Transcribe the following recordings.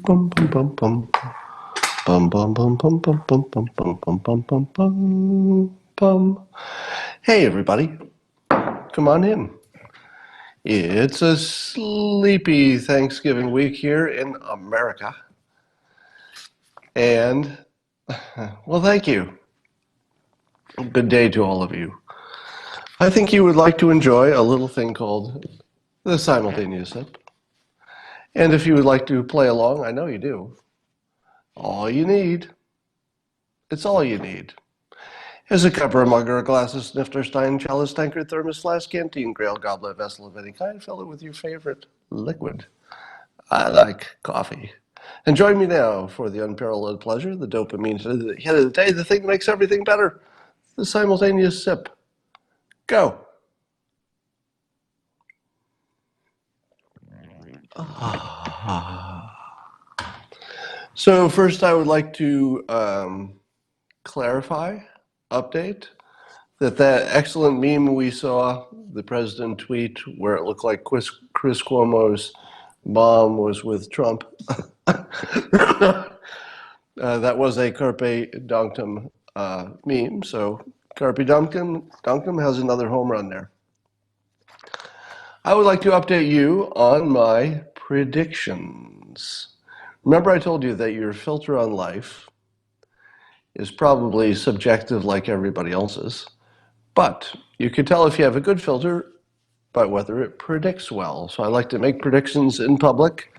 Bum bum bum bum. Bum bum bum bum bum bum bum bum bum bum bum bum bum. Hey everybody, come on in. It's a sleepy Thanksgiving week here in America. And, well, thank you. Good day to all of you. I think you would like to enjoy a little thing called the simultaneous sip. And if you would like to play along, I know you do. All you need, it's all you need, is a cup or a mug or a glass of snifter, stein, chalice, tankard, thermos, flask, canteen, grail, goblet, vessel of any kind. Fill it with your favorite liquid. I like coffee. And join me now for the unparalleled pleasure, the dopamine hit of the day, the thing that makes everything better, the simultaneous sip. Go. So first I would like to clarify, update, that excellent meme we saw, the president tweet, where it looked like Chris Cuomo's mom was with Trump. That was a Carpe Donktum meme, so Carpe Donktum has another home run there. I would like to update you on my predictions. Remember I told you that your filter on life is probably subjective like everybody else's, but you can tell if you have a good filter by whether it predicts well. So I like to make predictions in public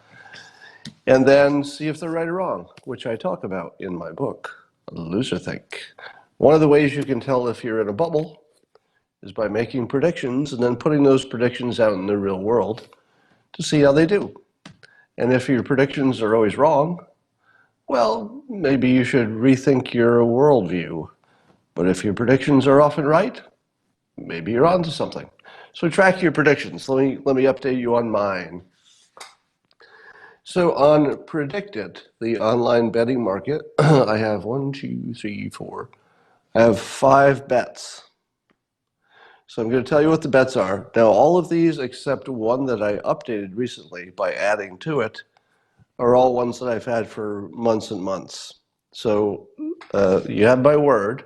and then see if they're right or wrong, which I talk about in my book, Loserthink. One of the ways you can tell if you're in a bubble is by making predictions and then putting those predictions out in the real world to see how they do. And if your predictions are always wrong, well, maybe you should rethink your worldview. But if your predictions are often right, maybe you're onto something. So track your predictions. Let me update you on mine. So on Predicted, the online betting market, I have 1, 2, 3, 4. I have 5 bets. So I'm going to tell you what the bets are. Now, all of these except one that I updated recently by adding to it are all ones that I've had for months and months. So you have my word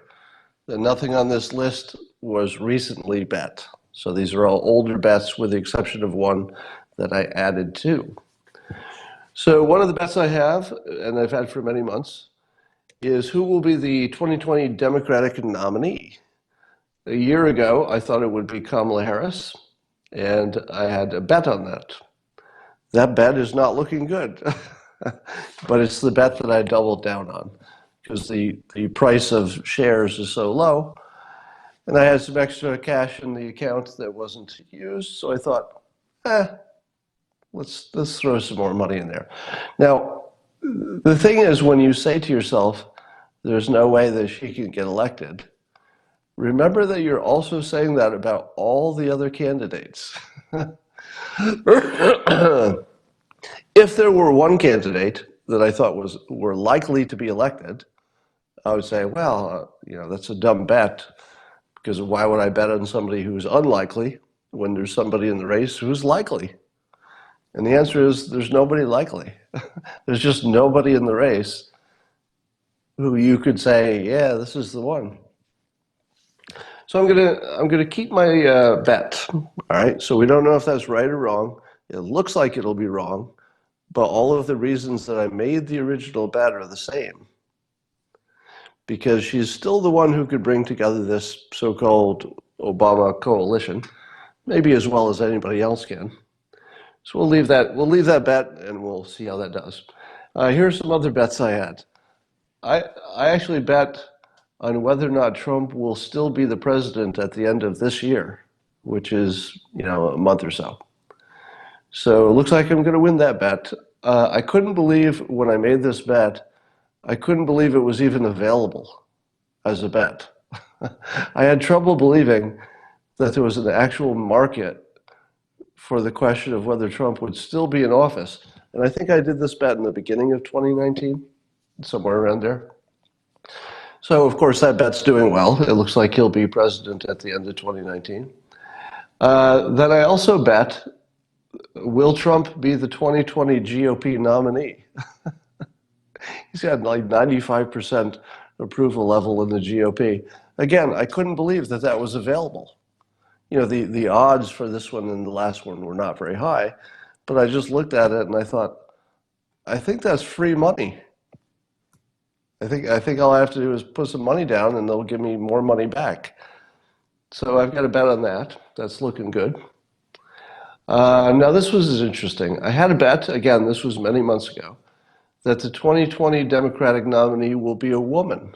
that nothing on this list was recently bet. So these are all older bets with the exception of one that I added to. So one of the bets I have, and I've had for many months, is who will be the 2020 Democratic nominee. A year ago, I thought it would be Kamala Harris, and I had a bet on that. That bet is not looking good, but it's the bet that I doubled down on because the price of shares is so low, and I had some extra cash in the account that wasn't used, so I thought, let's throw some more money in there. Now, the thing is, when you say to yourself, there's no way that she can get elected, remember that you're also saying that about all the other candidates. If there were one candidate that I thought were likely to be elected, I would say, well, that's a dumb bet, because why would I bet on somebody who's unlikely when there's somebody in the race who's likely? And the answer is there's nobody likely. There's just nobody in the race who you could say, yeah, this is the one. So I'm gonna keep my bet. All right. So we don't know if that's right or wrong. It looks like it'll be wrong, but all of the reasons that I made the original bet are the same, because she's still the one who could bring together this so-called Obama coalition, maybe as well as anybody else can. So we'll leave that bet and we'll see how that does. Here's some other bets I had. I actually bet on whether or not Trump will still be the president at the end of this year, which is, a month or so. So it looks like I'm going to win that bet. I couldn't believe when I made this bet, I couldn't believe it was even available as a bet. I had trouble believing that there was an actual market for the question of whether Trump would still be in office. And I think I did this bet in the beginning of 2019, somewhere around there. So, of course, that bet's doing well. It looks like he'll be president at the end of 2019. Then I also bet Will Trump be the 2020 GOP nominee? He's got like 95% approval level in the GOP. Again, I couldn't believe that that was available. You know, the odds for this one and the last one were not very high, but I just looked at it and I thought, I think that's free money. I think all I have to do is put some money down and they'll give me more money back. So I've got a bet on that. That's looking good. Now this was interesting. I had a bet, again, this was many months ago, that the 2020 Democratic nominee will be a woman.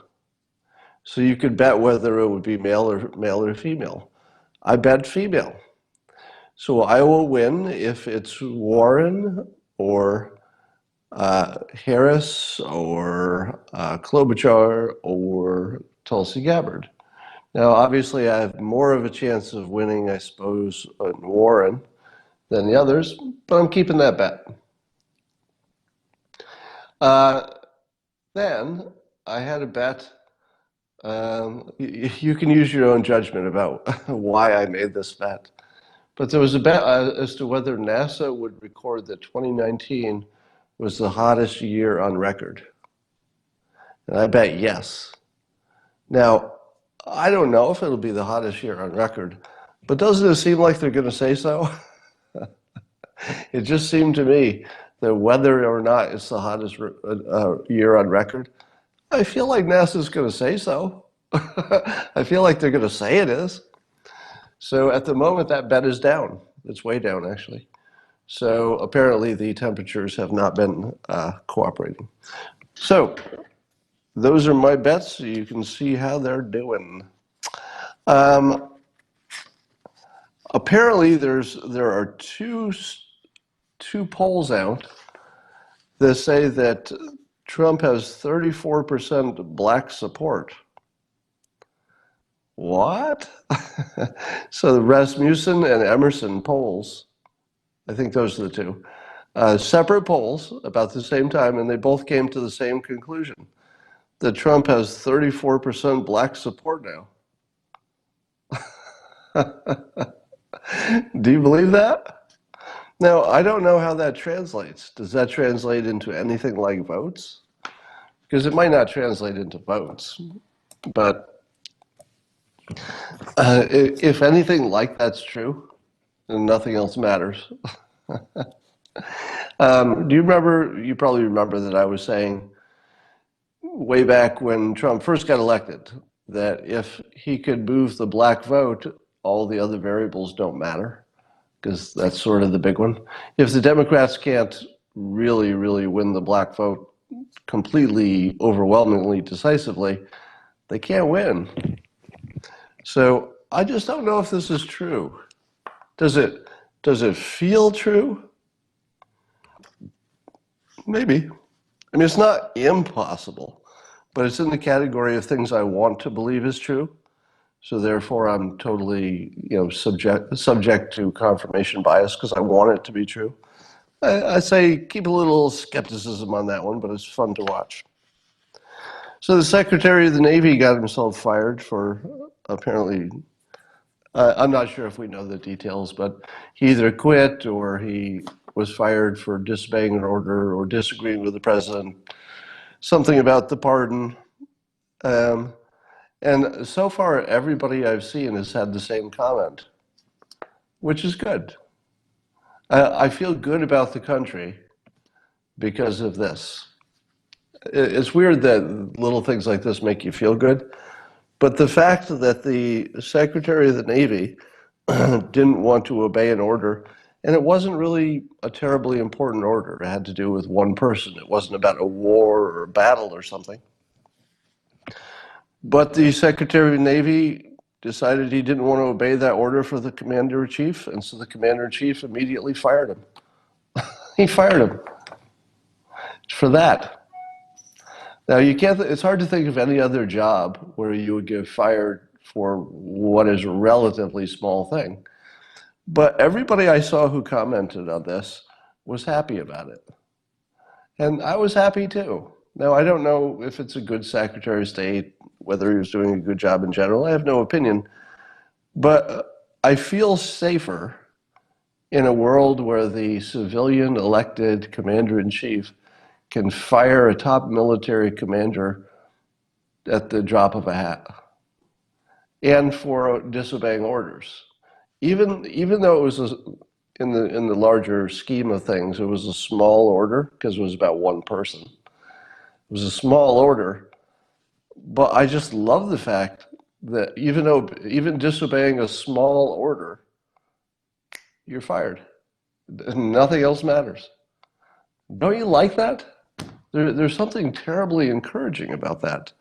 So you could bet whether it would be male or female. I bet female. So I will win if it's Warren or Harris or Klobuchar or Tulsi Gabbard. Now, obviously, I have more of a chance of winning, I suppose, on Warren than the others, but I'm keeping that bet. Then I had a bet. You can use your own judgment about why I made this bet. But there was a bet as to whether NASA would record that 2019 was the hottest year on record. And I bet yes. Now, I don't know if it'll be the hottest year on record, but doesn't it seem like they're going to say so? It just seemed to me that whether or not it's the hottest year on record, I feel like NASA's going to say so. I feel like they're going to say it is. So at the moment, that bet is down. It's way down, actually. So apparently the temperatures have not been cooperating. So those are my bets. So you can see how they're doing. Apparently there are two polls out that say that Trump has 34% black support. What? So the Rasmussen and Emerson polls, I think those are the two, separate polls about the same time, and they both came to the same conclusion, that Trump has 34% black support now. Do you believe that? Now, I don't know how that translates. Does that translate into anything like votes? Because it might not translate into votes, but if anything like that's true, then nothing else matters. Do you remember, you probably remember that I was saying way back when Trump first got elected, that if he could move the black vote, all the other variables don't matter, because that's sort of the big one. If the Democrats can't really win the black vote completely, overwhelmingly, decisively, they can't win. So I just don't know if this is true. Does it feel true? Maybe. I mean, it's not impossible, but it's in the category of things I want to believe is true. So therefore, I'm totally, subject to confirmation bias because I want it to be true. I say keep a little skepticism on that one, but it's fun to watch. So the Secretary of the Navy got himself fired for apparently, I'm not sure if we know the details, but he either quit or he was fired for disobeying an order or disagreeing with the president, something about the pardon. And so far, everybody I've seen has had the same comment, which is good. I feel good about the country because of this. It's weird that little things like this make you feel good, but the fact that the Secretary of the Navy didn't want to obey an order, and it wasn't really a terribly important order. It had to do with one person. It wasn't about a war or a battle or something. But the Secretary of the Navy decided he didn't want to obey that order for the Commander-in-Chief, and so the Commander-in-Chief immediately fired him. He fired him for that. Now, it's hard to think of any other job where you would get fired for what is a relatively small thing. But everybody I saw who commented on this was happy about it. And I was happy too. Now, I don't know if it's a good Secretary of State, whether he was doing a good job in general. I have no opinion. But I feel safer in a world where the civilian elected commander-in-chief can fire a top military commander at the drop of a hat, and for disobeying orders. Even though it was in the larger scheme of things, it was a small order because it was about one person. It was a small order, but I just love the fact that even disobeying a small order, you're fired. Nothing else matters. Don't you like that? There's something terribly encouraging about that.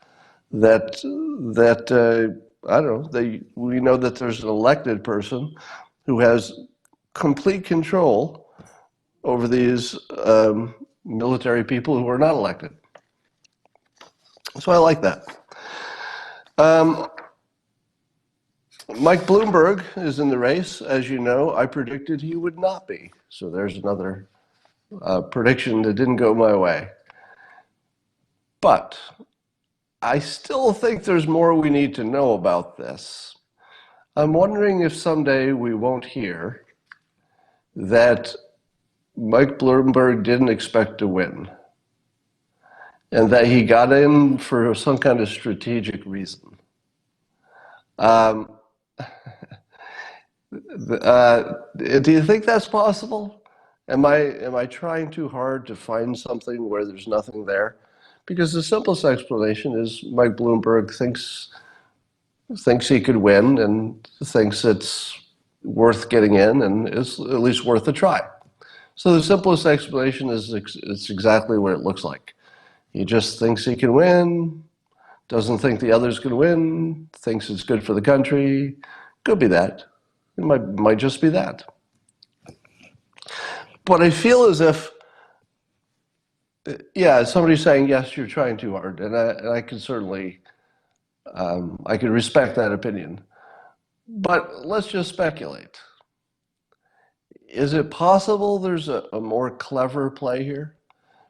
I don't know. We know that there's an elected person who has complete control over these military people who are not elected. So I like that. Mike Bloomberg is in the race. As you know, I predicted he would not be. So there's another prediction that didn't go my way. But I still think there's more we need to know about this. I'm wondering if someday we won't hear that Mike Bloomberg didn't expect to win and that he got in for some kind of strategic reason. Do you think that's possible? Am I trying too hard to find something where there's nothing there? Because the simplest explanation is Mike Bloomberg thinks he could win and thinks it's worth getting in and is at least worth a try. So the simplest explanation is it's exactly what it looks like. He just thinks he can win, doesn't think the others can win, thinks it's good for the country. Could be that. It might just be that. But I feel as if, yeah, somebody's saying, yes, you're trying too hard. And I can certainly, I can respect that opinion. But let's just speculate. Is it possible there's a more clever play here?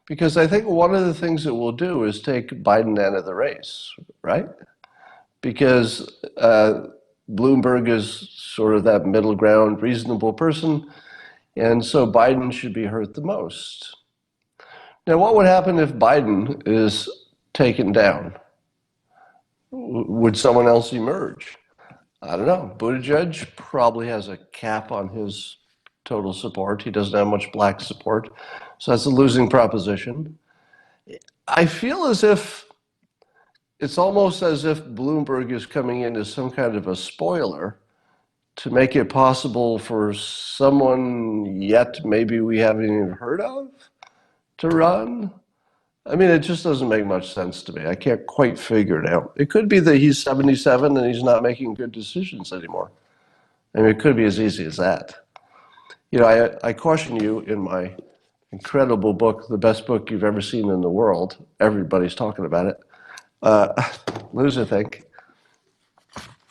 Because I think one of the things that we'll do is take Biden out of the race, right? Because Bloomberg is sort of that middle ground, reasonable person, and so Biden should be hurt the most. Now, what would happen if Biden is taken down? Would someone else emerge? I don't know. Buttigieg probably has a cap on his total support. He doesn't have much black support, so that's a losing proposition. I feel as if it's almost as if Bloomberg is coming in as some kind of a spoiler to make it possible for someone yet maybe we haven't even heard of to run. I mean, it just doesn't make much sense to me. I can't quite figure it out. It could be that he's 77 and he's not making good decisions anymore. I mean, it could be as easy as that. You know, I caution you in my incredible book, the best book you've ever seen in the world. Everybody's talking about it. Loser Think.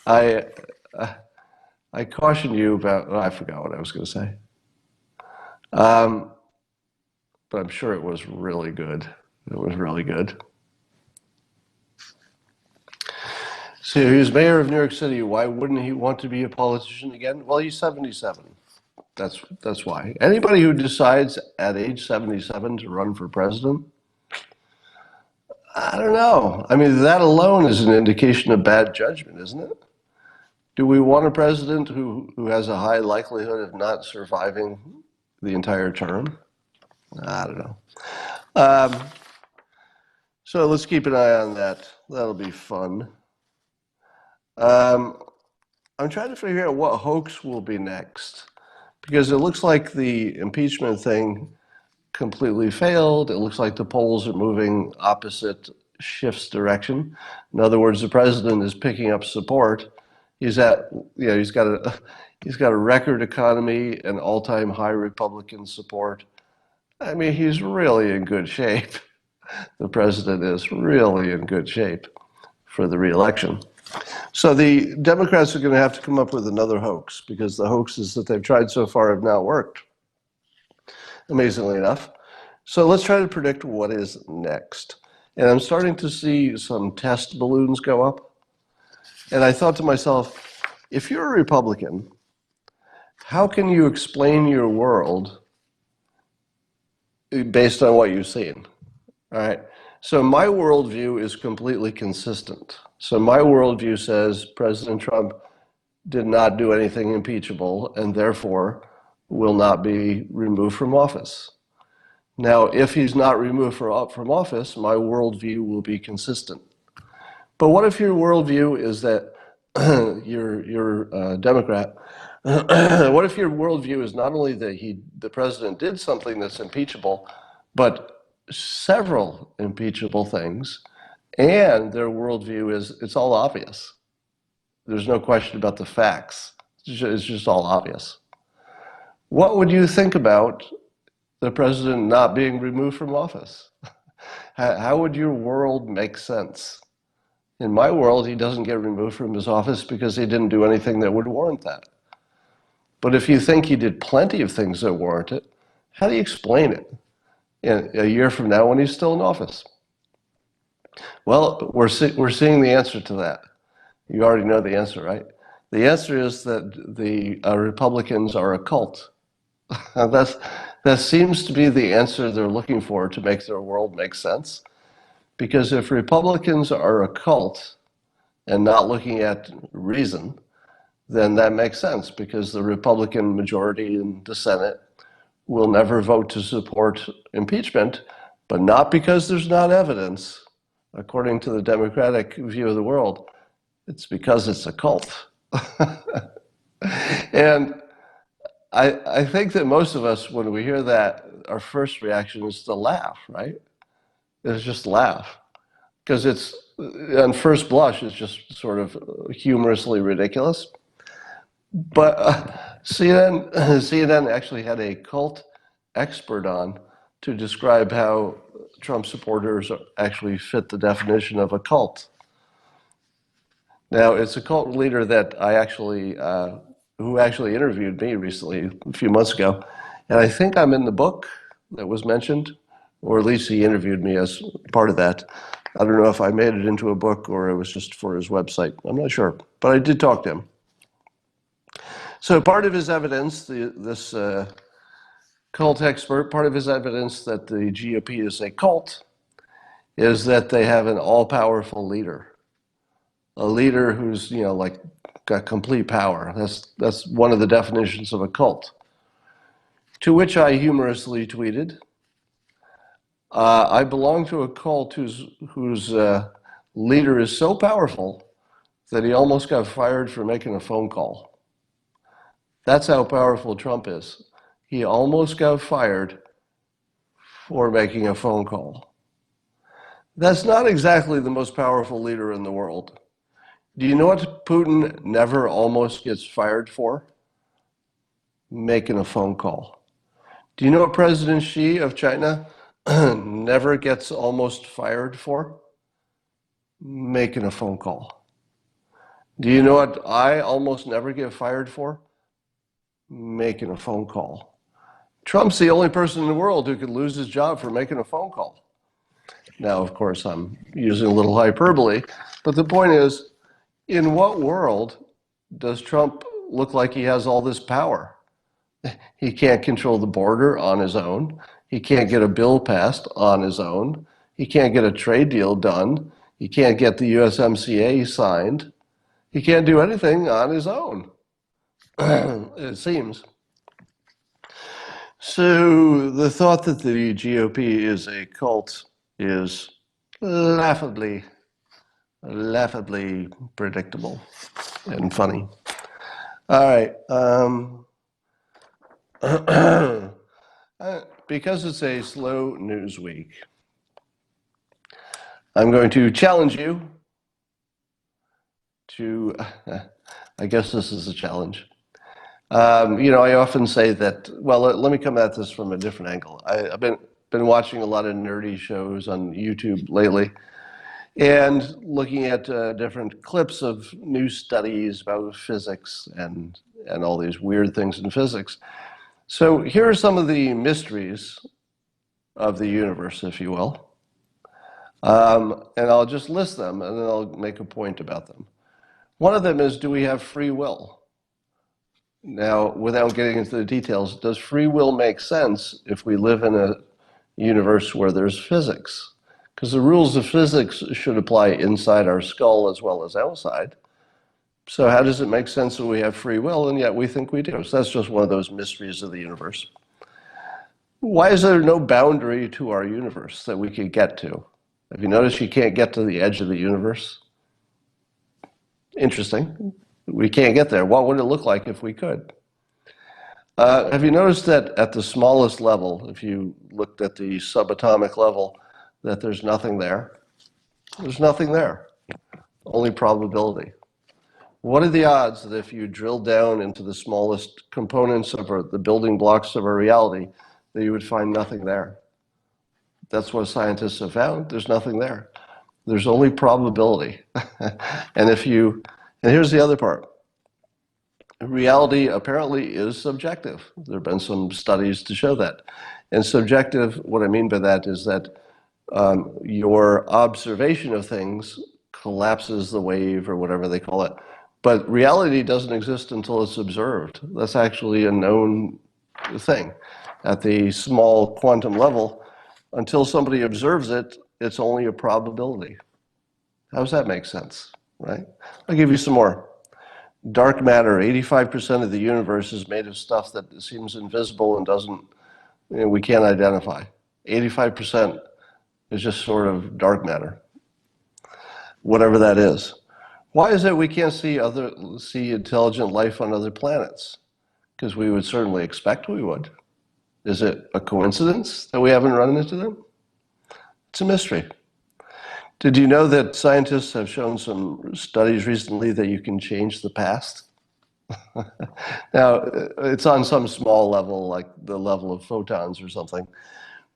I caution you about, I forgot what I was going to say. But I'm sure it was really good. It was really good. So he's mayor of New York City. Why wouldn't he want to be a politician again? Well, he's 77. That's why. Anybody who decides at age 77 to run for president, I don't know. I mean, that alone is an indication of bad judgment, isn't it? Do we want a president who has a high likelihood of not surviving the entire term? I don't know. So let's keep an eye on that. That'll be fun. I'm trying to figure out what hoax will be next, because it looks like the impeachment thing completely failed. It looks like the polls are moving opposite Schiff's direction. In other words, the president is picking up support. He's got a record economy and all-time high Republican support. I mean, he's really in good shape. The president is really in good shape for the re-election. So the Democrats are going to have to come up with another hoax, because the hoaxes that they've tried so far have not worked, amazingly enough. So let's try to predict what is next. And I'm starting to see some test balloons go up. And I thought to myself, if you're a Republican, how can you explain your world based on what you've seen? All right. So my worldview is completely consistent. So my worldview says President Trump did not do anything impeachable and therefore will not be removed from office. Now, if he's not removed from office, my worldview will be consistent. But what if your worldview is that you're a Democrat? What if your worldview is not only that the president did something that's impeachable, but several impeachable things, and their worldview is it's all obvious. There's no question about the facts. It's just all obvious. What would you think about the president not being removed from office? How would your world make sense? In my world, he doesn't get removed from his office because he didn't do anything that would warrant that. But if you think he did plenty of things that warrant it, how do you explain it a year from now when he's still in office? Well, we're seeing the answer to that. You already know the answer, right? The answer is that the Republicans are a cult. That seems to be the answer they're looking for to make their world make sense. Because if Republicans are a cult and not looking at reason, then that makes sense because the Republican majority in the Senate will never vote to support impeachment, but not because there's not evidence, according to the Democratic view of the world. It's because it's a cult. And I think that most of us, when we hear that, our first reaction is to laugh, right? It's just laugh. Because it's, on first blush, it's just sort of humorously ridiculous. But CNN actually had a cult expert on to describe how Trump supporters actually fit the definition of a cult. Now, it's a cult leader that who actually interviewed me recently, a few months ago. And I think I'm in the book that was mentioned, or at least he interviewed me as part of that. I don't know if I made it into a book or it was just for his website. I'm not sure, but I did talk to him. So part of his evidence, this cult expert, part of his evidence that the GOP is a cult is that they have an all-powerful leader. A leader who's, like got complete power. That's one of the definitions of a cult. To which I humorously tweeted, I belong to a cult whose leader is so powerful that he almost got fired for making a phone call. That's how powerful Trump is. He almost got fired for making a phone call. That's not exactly the most powerful leader in the world. Do you know what Putin never almost gets fired for? Making a phone call. Do you know what President Xi of China never gets almost fired for? Making a phone call. Do you know what I almost never get fired for? Making a phone call. Trump's the only person in the world who could lose his job for making a phone call. Now, of course, I'm using a little hyperbole, but the point is, in what world does Trump look like he has all this power? He can't control the border on his own. He can't get a bill passed on his own. He can't get a trade deal done. He can't get the USMCA signed. He can't do anything on his own, it seems. So the thought that the GOP is a cult is laughably predictable and funny. All right. Because it's a slow news week, I'm going to challenge you to, I guess this is a challenge. I often say that, well, let me come at this from a different angle. I've been watching a lot of nerdy shows on YouTube lately and looking at different clips of new studies about physics and all these weird things in physics. So here are some of the mysteries of the universe, if you will. And I'll just list them and then I'll make a point about them. One of them is, do we have free will? Now, without getting into the details, does free will make sense if we live in a universe where there's physics? Because the rules of physics should apply inside our skull as well as outside. So how does it make sense that we have free will and yet we think we do? So that's just one of those mysteries of the universe. Why is there no boundary to our universe that we could get to? Have you noticed you can't get to the edge of the universe? Interesting. We can't get there. What would it look like if we could? Have you noticed that at the smallest level, if you looked at the subatomic level, that there's nothing there? There's nothing there. Only probability. What are the odds that if you drill down into the smallest components of the building blocks of our reality, that you would find nothing there? That's what scientists have found. There's nothing there. There's only probability. and here's the other part. Reality apparently is subjective. There have been some studies to show that. And subjective, what I mean by that is that your observation of things collapses the wave or whatever they call it. But reality doesn't exist until it's observed. That's actually a known thing. At the small quantum level, until somebody observes it, it's only a probability. How does that make sense, right? I'll give you some more. Dark matter, 85% of the universe is made of stuff that seems invisible and doesn't, we can't identify. 85% is just sort of dark matter, whatever that is. Why is it we can't see intelligent life on other planets? Because we would certainly expect we would. Is it a coincidence that we haven't run into them? It's a mystery. Did you know that scientists have shown some studies recently that you can change the past? Now, it's on some small level, like the level of photons or something,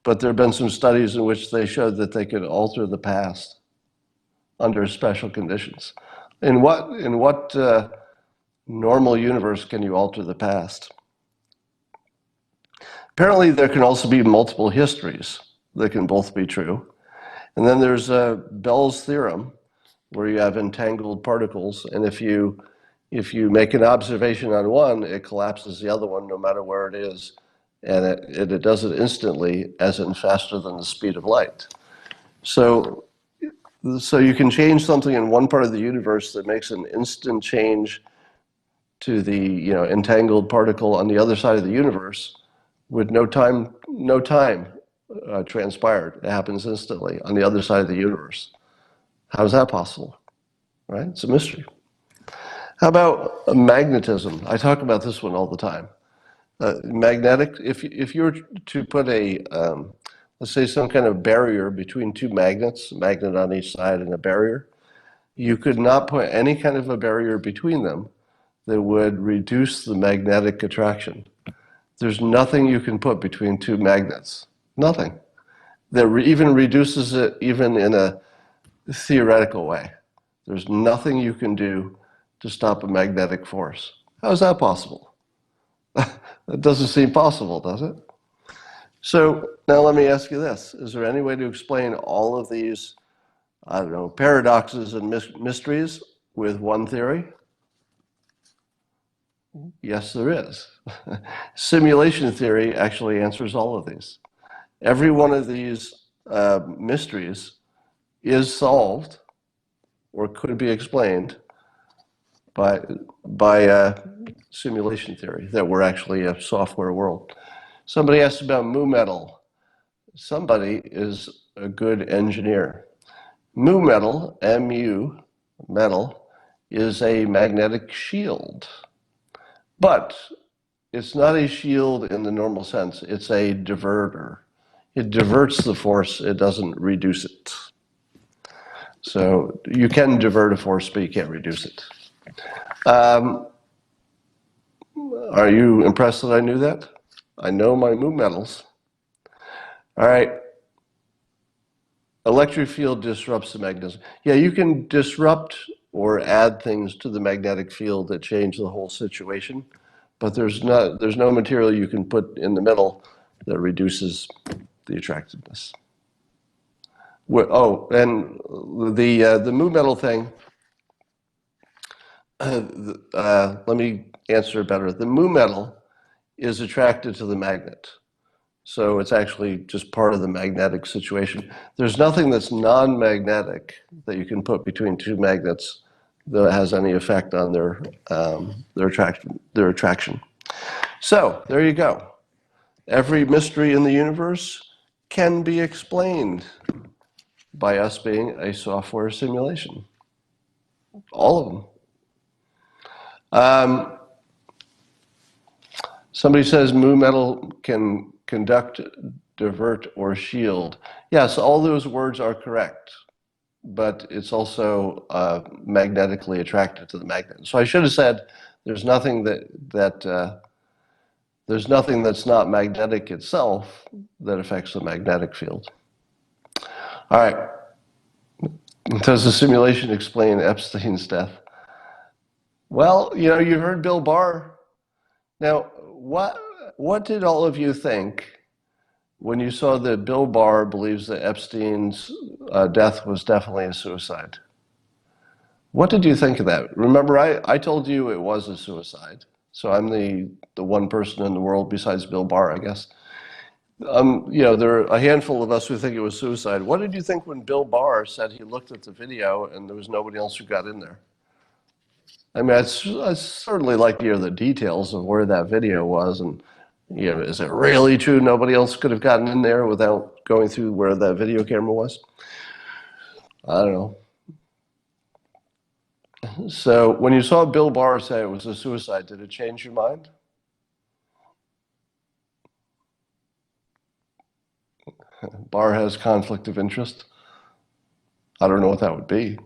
but there have been some studies in which they showed that they could alter the past under special conditions. In what normal universe can you alter the past? Apparently, there can also be multiple histories that can both be true. And then there's Bell's theorem, where you have entangled particles, and if you make an observation on one, it collapses the other one no matter where it is, and it does it instantly, as in faster than the speed of light. So you can change something in one part of the universe that makes an instant change to the entangled particle on the other side of the universe with no time transpired. It happens instantly on the other side of the universe. How is that possible? Right? It's a mystery. How about magnetism? I talk about this one all the time. Magnetic. If you were to put let's say some kind of barrier between two magnets, a magnet on each side and a barrier, you could not put any kind of a barrier between them that would reduce the magnetic attraction. There's nothing you can put between two magnets. Nothing. That even reduces it even in a theoretical way. There's nothing you can do to stop a magnetic force. How is that possible? That doesn't seem possible, does it? So now let me ask you this. Is there any way to explain all of these, I don't know, paradoxes and mysteries with one theory? Yes, there is. Simulation theory actually answers all of these. Every one of these mysteries is solved or could be explained by simulation theory, that we're actually a software world. Somebody asked about mu metal. Somebody is a good engineer. Mu metal, Mu, metal, is a magnetic shield. But it's not a shield in the normal sense. It's a diverter. It diverts the force. It doesn't reduce it. So you can divert a force, but you can't reduce it. Are you impressed that I knew that? I know my mu metals. All right. Electric field disrupts the magnetism. Yeah, you can disrupt or add things to the magnetic field that change the whole situation, but there's no material you can put in the middle that reduces the attractiveness. Oh, and the mu metal thing. Let me answer better. The mu metal is attracted to the magnet. So it's actually just part of the magnetic situation. There's nothing that's non-magnetic that you can put between two magnets that has any effect on their attraction. So there you go. Every mystery in the universe can be explained by us being a software simulation. All of them. Somebody says mu metal can conduct, divert, or shield. Yes, all those words are correct, but it's also magnetically attracted to the magnet. So I should have said there's nothing there's nothing that's not magnetic itself that affects the magnetic field. All right. Does the simulation explain Epstein's death? Well, you heard Bill Barr. Now, what did all of you think when you saw that Bill Barr believes that Epstein's death was definitely a suicide? What did you think of that? Remember, I told you it was a suicide. So I'm the one person in the world besides Bill Barr, I guess. There are a handful of us who think it was suicide. What did you think when Bill Barr said he looked at the video and there was nobody else who got in there? I mean, I'd certainly like to hear the details of where that video was, and is it really true nobody else could have gotten in there without going through where that video camera was? I don't know. So when you saw Bill Barr say it was a suicide, did it change your mind? Barr has conflict of interest. I don't know what that would be.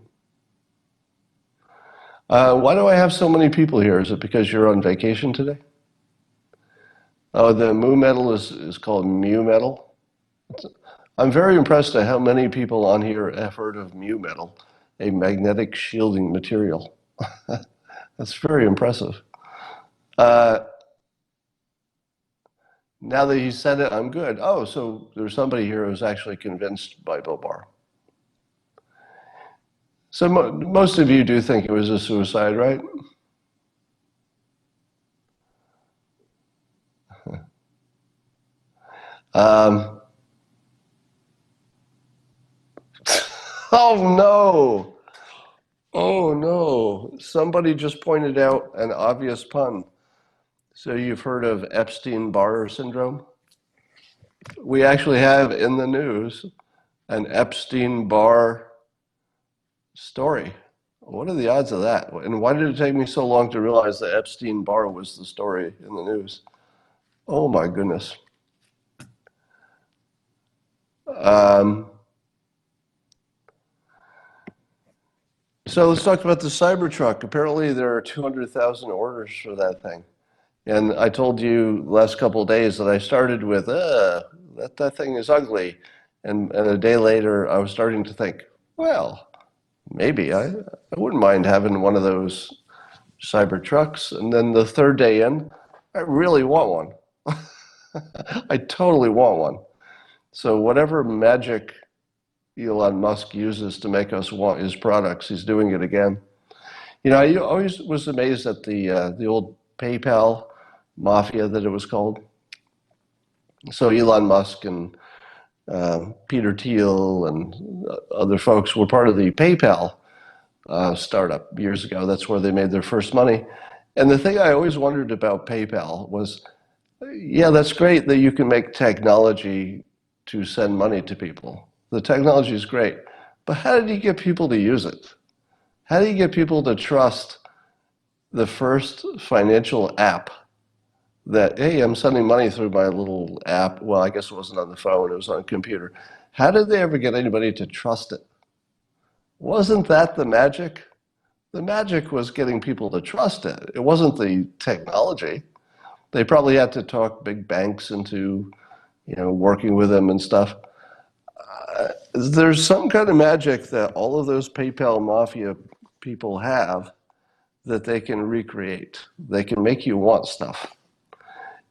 Why do I have so many people here? Is it because you're on vacation today? Oh, the mu metal is called mu metal. I'm very impressed at how many people on here have heard of mu metal, a magnetic shielding material. That's very impressive. Now that he said it, I'm good. Oh, so there's somebody here who's actually convinced by Bill Barr. So most of you do think it was a suicide, right? Oh no! Oh no! Somebody just pointed out an obvious pun. So you've heard of Epstein-Barr syndrome? We actually have in the news an Epstein-Barr story. What are the odds of that? And why did it take me so long to realize that Epstein-Barr was the story in the news? Oh my goodness. So let's talk about the Cybertruck. Apparently there are 200,000 orders for that thing. And I told you last couple of days that I started with, that thing is ugly. And a day later, I was starting to think, well, maybe I wouldn't mind having one of those Cybertrucks. And then the third day in, I really want one. I totally want one. So whatever magic Elon Musk uses to make us want his products, he's doing it again. I always was amazed at the old PayPal mafia that it was called. So Elon Musk and Peter Thiel and other folks were part of the PayPal startup years ago. That's where they made their first money. And the thing I always wondered about PayPal was, yeah, that's great that you can make technology to send money to people. The technology is great. But how did you get people to use it? How do you get people to trust the first financial app that, hey, I'm sending money through my little app? Well, I guess it wasn't on the phone, it was on a computer. How did they ever get anybody to trust it? Wasn't that the magic? The magic was getting people to trust it. It wasn't the technology. They probably had to talk big banks into, working with them and stuff. There's some kind of magic that all of those PayPal mafia people have that they can recreate. They can make you want stuff.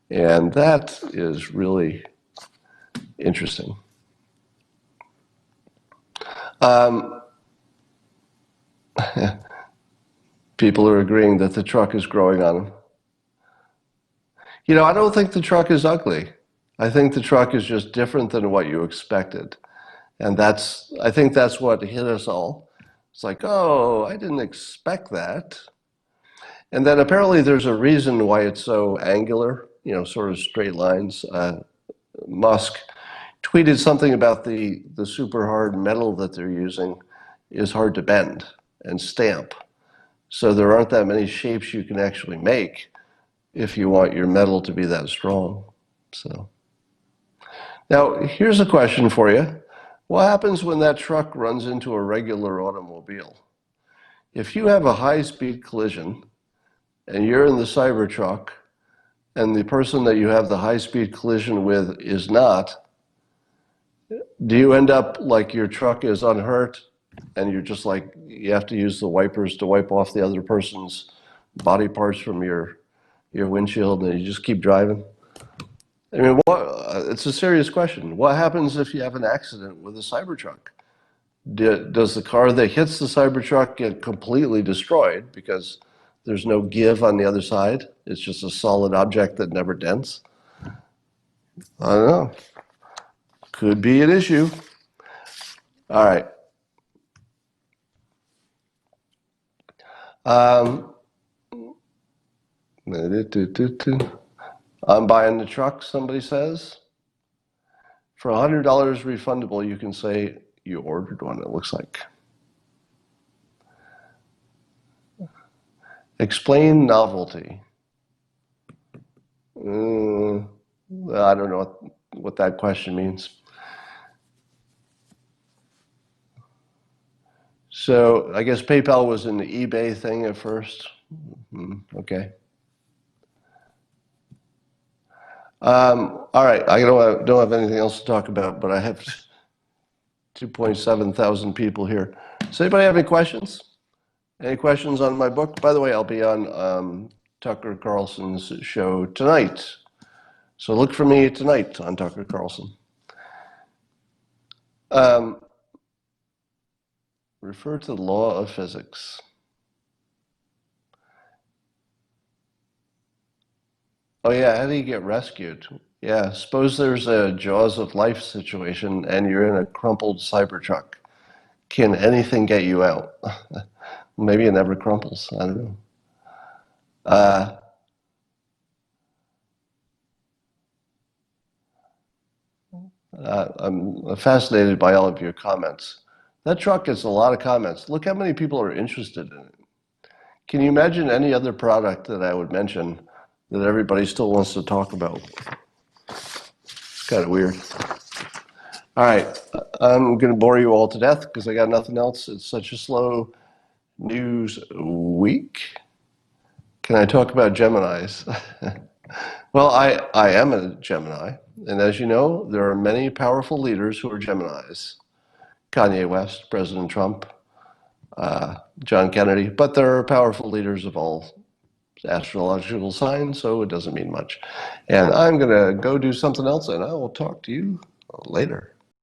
And that is really interesting. People are agreeing that the truck is growing on them. You know, I don't think the truck is ugly. I think the truck is just different than what you expected. And I think that's what hit us all. It's like, oh, I didn't expect that. And then apparently there's a reason why it's so angular, you know, sort of straight lines. Musk tweeted something about the super hard metal that they're using is hard to bend and stamp. So there aren't that many shapes you can actually make if you want your metal to be that strong. So now here's a question for you. What happens when that truck runs into a regular automobile? If you have a high-speed collision and you're in the Cybertruck and the person that you have the high-speed collision with is not, do you end up like your truck is unhurt and you're just like, you have to use the wipers to wipe off the other person's body parts from your windshield and you just keep driving? I mean, it's a serious question. What happens if you have an accident with a Cybertruck? Does the car that hits the Cybertruck get completely destroyed because there's no give on the other side? It's just a solid object that never dents? I don't know. Could be an issue. All right. I'm buying the truck, somebody says. For $100 refundable, you can say you ordered one, it looks like. Explain novelty. I don't know what that question means. So I guess PayPal was an eBay thing at first. Okay. All right, I don't have anything else to talk about, but I have 2.7 thousand people here. Does anybody have any questions? Any questions on my book? By the way, I'll be on Tucker Carlson's show tonight. So look for me tonight on Tucker Carlson. Refer to the law of physics. Oh yeah, how do you get rescued? Yeah, suppose there's a Jaws of Life situation and you're in a crumpled Cybertruck. Can anything get you out? Maybe it never crumples. I don't know. I'm fascinated by all of your comments. That truck gets a lot of comments. Look how many people are interested in it. Can you imagine any other product that I would mention that everybody still wants to talk about? It's kind of weird. All right, I'm going to bore you all to death because I got nothing else. It's such a slow news week. Can I talk about Geminis? Well, I am a Gemini, and as you know, there are many powerful leaders who are Geminis. Kanye West, President Trump, John Kennedy, but there are powerful leaders of all astrological signs, so it doesn't mean much. And I'm going to go do something else, and I will talk to you later.